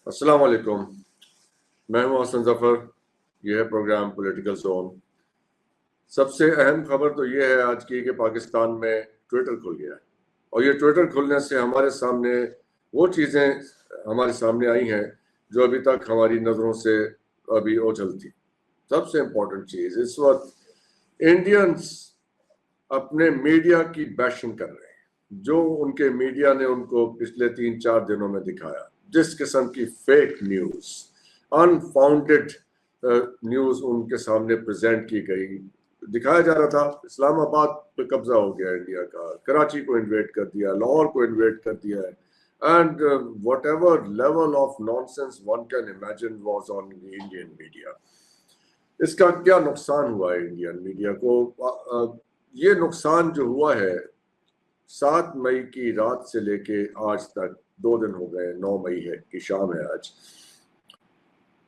अस्सलाम वालेकुम, मैं हूं हसन जफर। यह है प्रोग्राम पॉलिटिकल जोन। सबसे अहम खबर तो यह है आज की कि पाकिस्तान में ट्विटर खुल गया है और ये ट्विटर खुलने से हमारे सामने वो चीज़ें हमारे सामने आई हैं जो अभी तक हमारी नज़रों से अभी ओझल थी। सबसे इम्पोर्टेंट चीज़, इस वक्त इंडियंस अपने मीडिया की बैशिंग कर रहे हैं। जो उनके मीडिया ने उनको पिछले 3-4 दिनों में दिखाया, जिस किस्म की फेक न्यूज़, अनफाउंडेड न्यूज़ उनके सामने प्रेजेंट की गई। दिखाया जा रहा था इस्लामाबाद पे कब्जा हो गया इंडिया का, कराची को इन्वेट कर दिया, लाहौर को इन्वेट कर दिया है, and whatever level of nonsense one can imagine was on the Indian media. इसका क्या नुकसान हुआ है इंडियन मीडिया को? ये नुकसान जो हुआ है 7 मई की रात से लेके आज तक 2 दिन हो गए, 9 मई है की शाम है आज।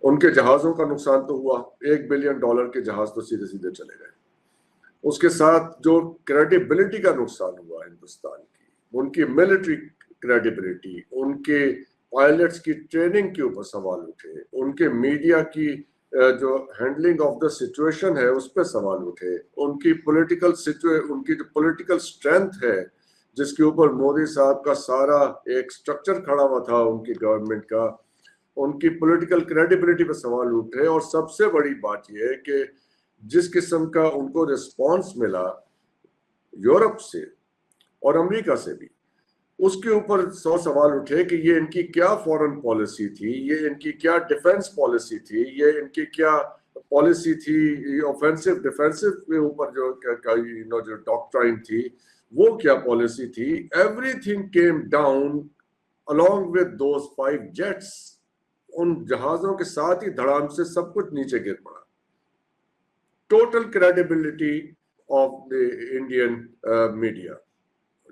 उनके जहाज़ों का नुकसान तो हुआ, $1 बिलियन के जहाज तो सीधे सीधे चले गए। उसके साथ जो क्रेडिबिलिटी का नुकसान हुआ हिंदुस्तान की, उनकी मिलिट्री क्रेडिबिलिटी, उनके पायलट्स की ट्रेनिंग के ऊपर सवाल उठे, उनके मीडिया की जो हैंडलिंग ऑफ द सिचुएशन है उस पर सवाल उठे, उनकी उनकी जो पॉलिटिकल स्ट्रेंथ है जिसके ऊपर मोदी साहब का सारा एक स्ट्रक्चर खड़ा हुआ था उनकी गवर्नमेंट का, उनकी पॉलिटिकल क्रेडिबिलिटी पर सवाल उठे। और सबसे बड़ी बात यह है कि जिस किस्म का उनको रिस्पांस मिला यूरोप से और अमेरिका से भी, उसके ऊपर 100 सवाल उठे कि ये इनकी क्या फॉरेन पॉलिसी थी, ये इनकी क्या डिफेंस पॉलिसी थी, ये इनकी क्या पॉलिसी थी ऑफेंसिव डिफेंसिव के ऊपर जो डॉक्ट्राइन थी वो क्या पॉलिसी थी। Everything came down along with those 5 jets. उन जहाजों के साथ ही धड़ाम से सब कुछ नीचे गिर पड़ा। Total credibility of the Indian media,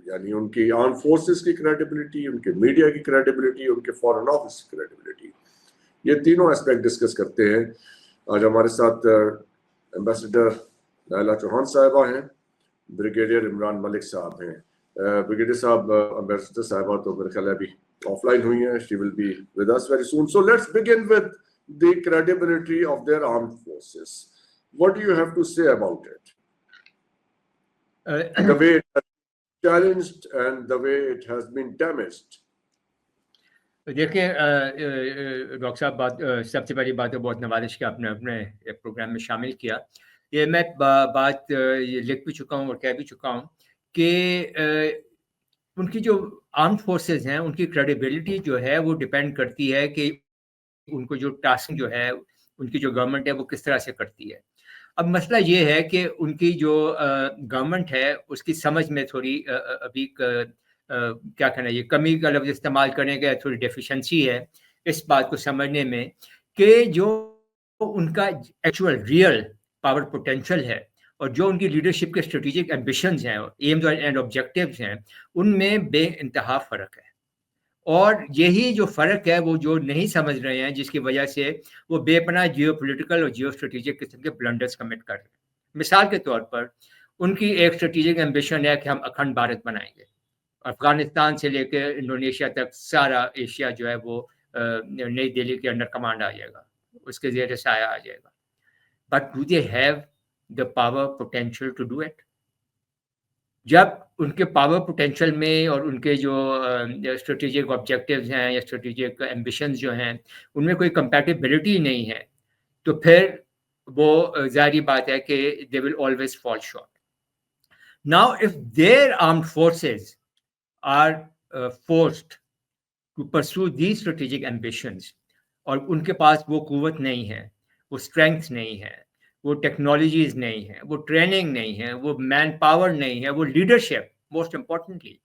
यानी उनकी आर्म फोर्सेस की क्रेडिबिलिटी, उनके मीडिया की क्रेडिबिलिटी, उनके फॉरेन ऑफिस की क्रेडिबिलिटी, ये तीनों एस्पेक्ट डिस्कस करते हैं। आज हमारे साथ एम्बेसडर नायला चौहान साहिबा हैं, ब्रिगेडियर इमरान मलिक साहब हैं। ब्रिगेडियर साहब, एम्बेसडर साहिबा तो मेरे ख्याल अभी ऑफलाइन हुई हैं, she will be with us very soon. So let's begin with the credibility of their armed forces. What do you have to say about it, the way challenged and the way it has been damaged? देखिए doctor साहब, सबसे पहली बात तो बहुत नवाजिश के आपने अपने प्रोग्राम में शामिल किया। ये मैं बात ये लिख भी चुका हूँ और कह भी चुका हूँ कि उनकी जो आर्म्ड फोर्सेस हैं उनकी क्रेडिबिलिटी जो है वो डिपेंड करती है कि उनको जो टास्क जो है उनकी जो गवर्नमेंट है वो किस तरह से करती है। अब मसला ये है कि उनकी जो गवर्नमेंट है उसकी समझ में थोड़ी अभी क्या कहना, ये कमी का लफ्ज़ इस्तेमाल करने का थोड़ी डेफिशिएंसी है इस बात को समझने में कि जो उनका एक्चुअल रियल पावर पोटेंशियल है और जो उनकी लीडरशिप के स्ट्रेटेजिक एम्बिशंस हैं, एम्स एंड ऑब्जेक्टिव्स हैं, उनमें बेइंतहा फ़र्क है। और यही जो फ़र्क है वो जो नहीं समझ रहे हैं, जिसकी वजह से वो बेपनाह जियोपॉलिटिकल और जियो स्ट्रेटेजिक किस्म के ब्लंडर्स कमिट कर रहे हैं। मिसाल के तौर पर उनकी एक स्ट्रेटेजिक एम्बिशन है कि हम अखंड भारत बनाएंगे, अफगानिस्तान से लेकर इंडोनेशिया तक सारा एशिया जो है वो नई दिल्ली के अंडर कमांड आ जाएगा, उसके ज़ेर साया आ जाएगा। But do they have the power potential to do it? जब उनके पावर पोटेंशियल में और उनके जो स्ट्रेटेजिक ऑब्जेक्टिव्स हैं या स्ट्रेटेजिक एम्बिशंस जो हैं उनमें कोई कंपैटिबिलिटी नहीं है, तो फिर वो ज़ाहिर बात है कि they will always fall short. Now if their armed forces are forced to pursue these strategic ambitions और उनके पास वो कुव्वत नहीं है, वो स्ट्रेंथ नहीं है, वो टेक्नोलॉजीज नहीं है, वो ट्रेनिंग नहीं है, वो मैन पावर नहीं है, वो लीडरशिप, मोस्ट इम्पॉर्टेंटली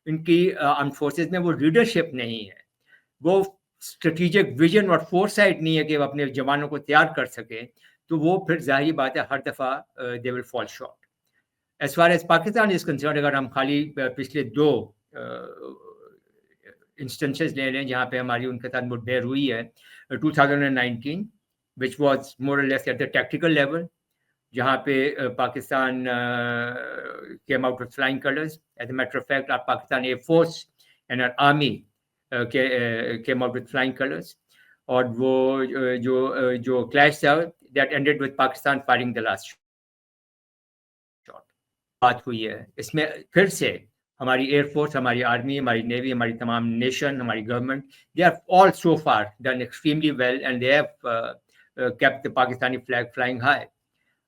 इनकी आर्म फोर्सेस में वो लीडरशिप नहीं है, वो स्ट्रेटेजिक विजन और फोरसाइट नहीं है कि वो अपने जवानों को तैयार कर सके, तो वो फिर जाहिर बात है हर दफ़ा they will fall short. As far as Pakistan is concern, अगर हम खाली पिछले 2 इंस्टेंसेस ले लें जहाँ पे हमारी उनके साथ मुठभेड़ हुई है, 2019 which was more or less at the tactical level, जहाँ पे Pakistan came out with flying colors. As a matter of fact, our Pakistan Air Force and our Army came out with flying colors. اور وہ جو clash تھا that ended with Pakistan firing the last shot بات ہوئی ہے. اس میں پھر سے ہماری ایئر فورس, ہماری آرمی, ہماری نیوی, ہماری تمام نیشن, ہماری government, they are all so far done extremely well and they have kept the Pakistani flag flying high.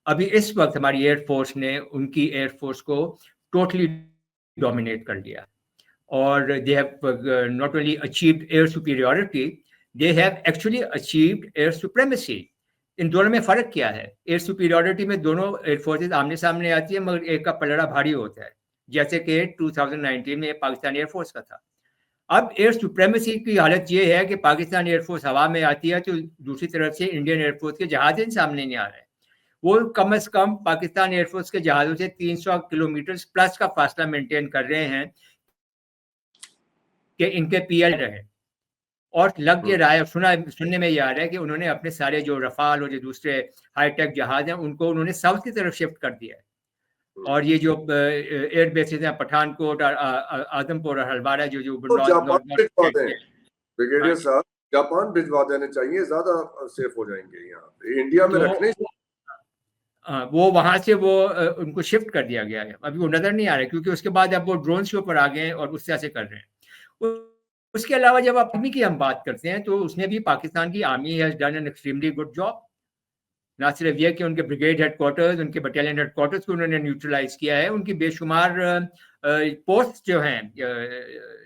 ابھی اس وقت ہماری ایئر فورس نے ان کی ایئر فورس کو ٹوٹلی ڈومینیٹ کر لیا, اور they have not only achieved year superiority, they have actually achieved air supremacy. ان دونوں میں فرق کیا ہے؟ ایئر سپیریورٹی میں دونوں ایئر فورسز آمنے سامنے آتی ہے, مگر ایک کا پلڑا بھاری ہوتا ہے, جیسے کہ 2019 میں پاکستان ایئر فورس کا تھا. اب ایئر سپریمیسی کی حالت یہ ہے کہ پاکستان ایئر فورس ہوا میں آتی ہے تو دوسری طرف سے انڈین ایئر فورس کے جہاز سامنے نہیں آ رہے ہیں. وہ کم از کم پاکستان ایئر فورس کے جہازوں سے 300 کلومیٹر پلس کا فاصلہ مینٹین کر رہے ہیں کہ ان کے پی ایل رہے. اور لگ یہ رہا ہے, سننے میں یہ آ رہا ہے کہ انہوں نے اپنے سارے جو رفال اور جو دوسرے ہائی ٹیک جہاز ہیں ان کو انہوں نے ساؤتھ کی طرف شفٹ کر دیا ہے. اور یہ جو ایئر بیسز ہیں پٹھان کوٹ اور اعظم پور اور ہلوارہ جو بریگیڈیئر صاحب جاپان بھجوا دینے چاہیے, زیادہ سیف ہو جائیں گے. یہاں پہ انڈیا میں رکھنے وہ وہاں سے وہ ان کو شفٹ کر دیا گیا ہے. ابھی وہ نظر نہیں آ رہا ہے کیونکہ اس کے بعد اب وہ ڈرونس کے اوپر آ گئے ہیں اور اس طرح سے کر رہے ہیں. اس کے علاوہ جب آرمی کی ہم بات کرتے ہیں تو اس نے بھی پاکستان کی army has done an extremely good job. نہ صرف یہ کہ ان کے بریگیڈ ہیڈ کوارٹرز, ان کے بٹالین ہیڈ کوارٹرز کو انہوں نے نیوٹرلائز کیا ہے, ان کی بے شمار پوسٹ جو ہیں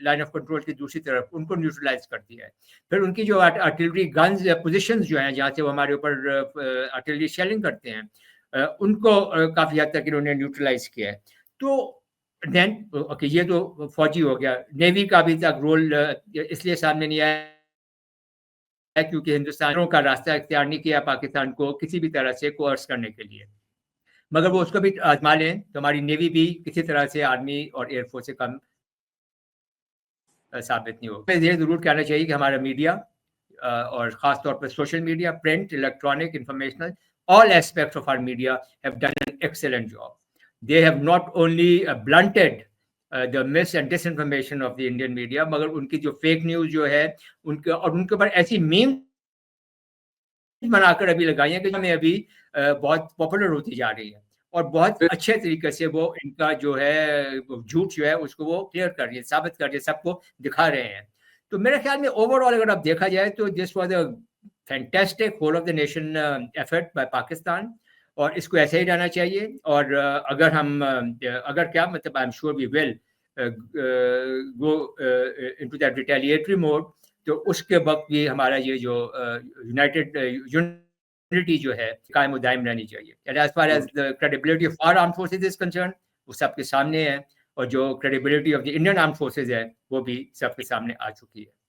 لائن آف کنٹرول کی دوسری طرف ان کو نیوٹرلائز کر دیا ہے. پھر ان کی جو آرٹلری گنز پوزیشنز جو ہیں جہاں سے وہ ہمارے اوپر آرٹلری شیلنگ کرتے ہیں ان کو کافی حد تک انہوں نے نیوٹرلائز کیا ہے. تو دین اوکے, یہ تو فوجی ہو گیا. نیوی کا ابھی تک رول اس لیے سامنے نہیں آیا کیونکہ ہندوستانوں کا راستہ اختیار نہیں کیا پاکستان کو کسی بھی طرح سے کوئرس کرنے کے لیے, مگر وہ اس کو بھی آزما لیں تو ہماری نیوی بھی کسی طرح سے آرمی اور ایئر فورس سے کم ثابت نہیں ہوگا. یہ ضرور کہنا چاہیے کہ ہمارا میڈیا اور خاص طور پر social media, print, electronic, informational, all aspects of our media have done an excellent job. They have not only blunted the mis and disinformation of the Indian media, مگر ان کی جو فیک نیوز جو ہے ان کے اور ان کے اوپر ایسی میم بنا کر ابھی لگائی ہیں کہ ہمیں ابھی بہت پاپولر ہوتی جا رہی ہے, اور بہت اچھے طریقے سے وہ ان کا جو ہے جھوٹ جو ہے اس کو وہ کلیئر کر رہی ہے, ثابت کر رہی ہے, سب کو دکھا رہے ہیں. تو میرے خیال میں اوور آل اگر اب دیکھا جائے تو this was a fantastic whole of the nation effort by Pakistan, اور اس کو ایسے ہی رہنا چاہیے. اور اگر ہم اگر کیا مطلب I am sure we will go into that retaliatory mode, تو اس کے وقت بھی ہمارا یہ جو یونٹی جو ہے قائم و دائم رہنی چاہیے. As far as the credibility of our armed forces is concern, وہ سب کے سامنے ہے, اور جو credibility of the Indian armed forces ہے وہ بھی سب کے سامنے آ چکی ہے.